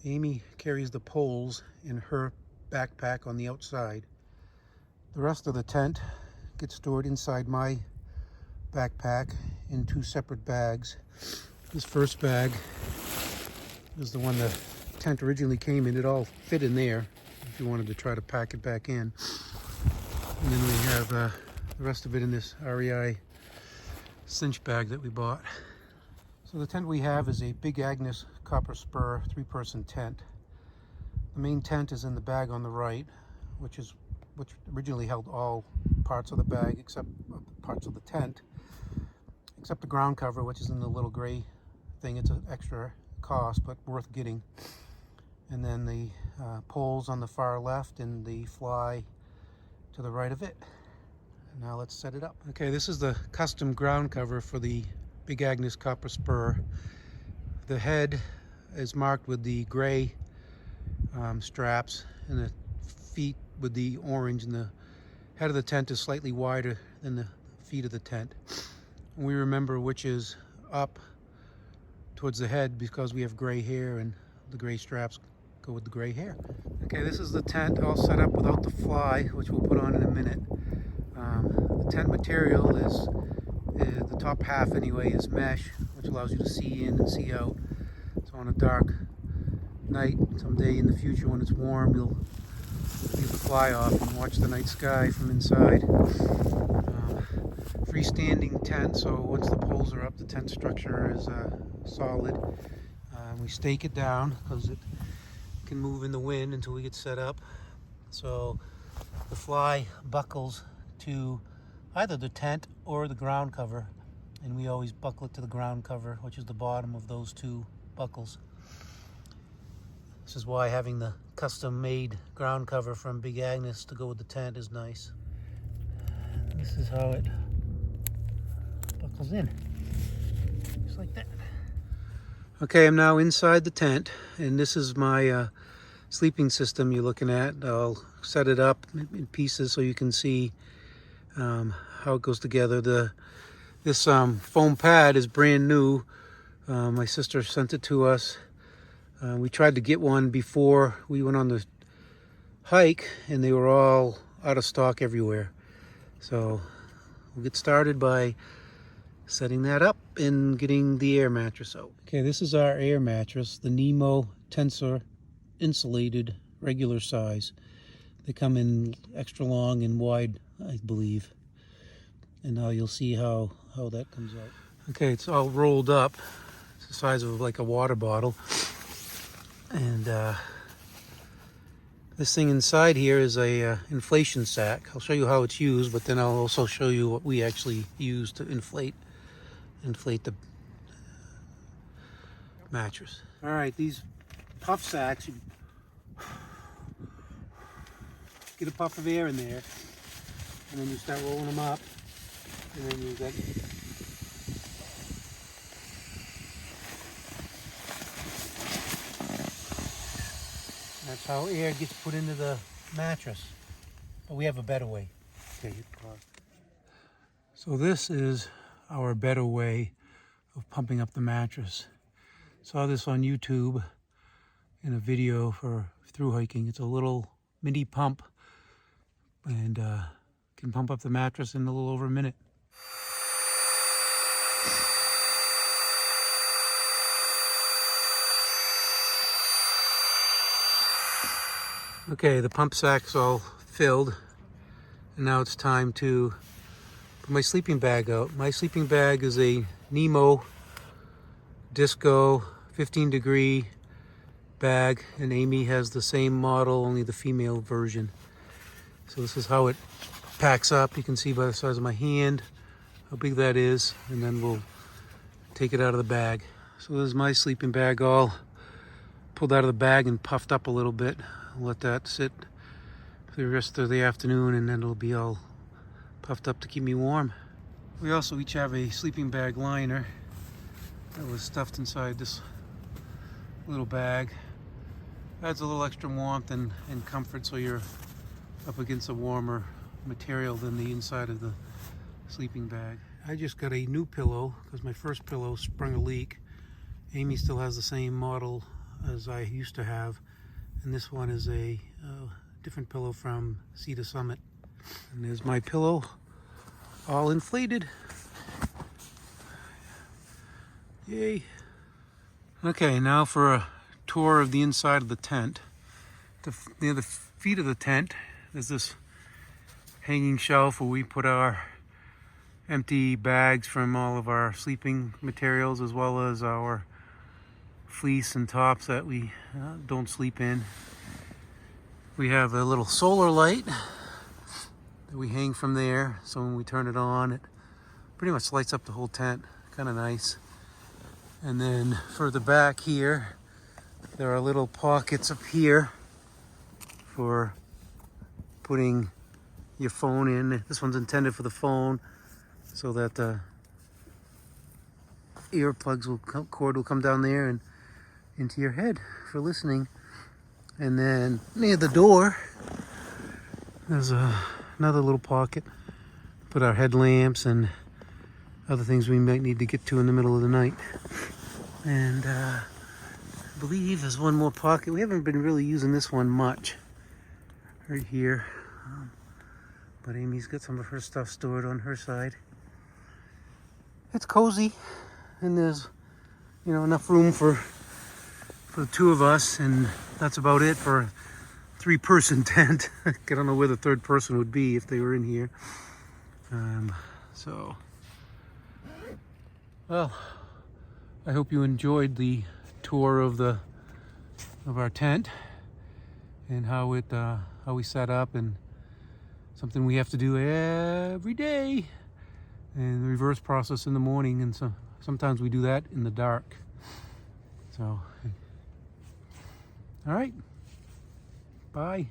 Amy carries the poles in her backpack on the outside. The rest of the tent gets stored inside my backpack in two separate bags. This first bag is the one the tent originally came in. It all fit in there if you wanted to try to pack it back in. And then we have the rest of it in this REI cinch bag that we bought. So the tent we have is a Big Agnes copper spur 3-person tent. The main tent is in the bag on the right, which originally held all parts of the bag except parts of the tent, except the ground cover, which is in the little gray thing. It's an extra cost, but worth getting. And then the poles on the far left and the fly to the right of it. And now let's set it up. Okay, this is the custom ground cover for the Big Agnes copper spur. The head is marked with the gray straps, and the feet with the orange, and the head of the tent is slightly wider than the feet of the tent. And we remember which is up towards the head because we have gray hair, and the gray straps go with the gray hair. Okay, this is the tent all set up without the fly, which we'll put on in a minute. The tent material is, the top half anyway, is mesh, which allows you to see in and see out. So on a dark night, someday in the future when it's warm, you'll leave the fly off and watch the night sky from inside. Freestanding tent, so once the poles are up, the tent structure is solid. We stake it down because it can move in the wind until we get set up. So the fly buckles to either the tent or the ground cover, and we always buckle it to the ground cover, which is the bottom of those two buckles. This is why having the custom-made ground cover from Big Agnes to go with the tent is nice. This is how it buckles in, just like that. Okay, I'm now inside the tent, and this is my sleeping system you're looking at. I'll set it up in pieces so you can see how it goes together. This foam pad is brand new. My sister sent it to us. We tried to get one before we went on the hike, and they were all out of stock everywhere. So we'll get started by setting that up and getting the air mattress out. Okay, this is our air mattress, the Nemo Tensor insulated regular size. They come in extra long and wide, I believe. And now you'll see how that comes out. Okay, it's all rolled up. It's the size of like a water bottle. And this thing inside here is a inflation sack. I'll show you how it's used, but then I'll also show you what we actually use to inflate the mattress. All right, these puff sacks, you get a puff of air in there, and then you start rolling them up, and then you get that's how air gets put into the mattress. But we have a better way. Okay, so this is our better way of pumping up the mattress. Saw this on YouTube in a video for through hiking. It's a little mini pump, and can pump up the mattress in a little over a minute. Okay, the pump sack's all filled, and now it's time to put my sleeping bag out. My sleeping bag is a Nemo Disco 15-degree bag, and Amy has the same model, only the female version. So this is how it packs up. You can see by the size of my hand how big that is, and then we'll take it out of the bag. So this is my sleeping bag all pulled out of the bag and puffed up a little bit. I'll let that sit for the rest of the afternoon, and then it'll be all puffed up to keep me warm. We also each have a sleeping bag liner that was stuffed inside this little bag. Adds a little extra warmth and comfort, so you're up against a warmer material than the inside of the sleeping bag. I just got a new pillow because my first pillow sprung a leak. Amy still has the same model as I used to have, and this one is a different pillow from Cedar Summit. And there's my pillow, all inflated. Yay. Okay, now for a tour of the inside of the tent. Near the feet of the tent, there's this hanging shelf where we put our empty bags from all of our sleeping materials, as well as our fleece and tops that we don't sleep in. We have a little solar light that we hang from there, so when we turn it on, it pretty much lights up the whole tent. Kind of nice. And then further back here, there are little pockets up here for putting your phone in. This one's intended for the phone, so that the cord will come down there and into your head for listening. And then near the door, there's another little pocket. Put our headlamps and other things we might need to get to in the middle of the night. And I believe there's one more pocket. We haven't been really using this one much. Right here. But Amy's got some of her stuff stored on her side. It's cozy, and there's, you know, enough room for the two of us, and that's about it for a 3-person tent. I don't know where the third person would be if they were in here. So, well, I hope you enjoyed the tour of our tent and how we set up, and something we have to do every day, and the reverse process in the morning, and sometimes we do that in the dark. So, all right, bye.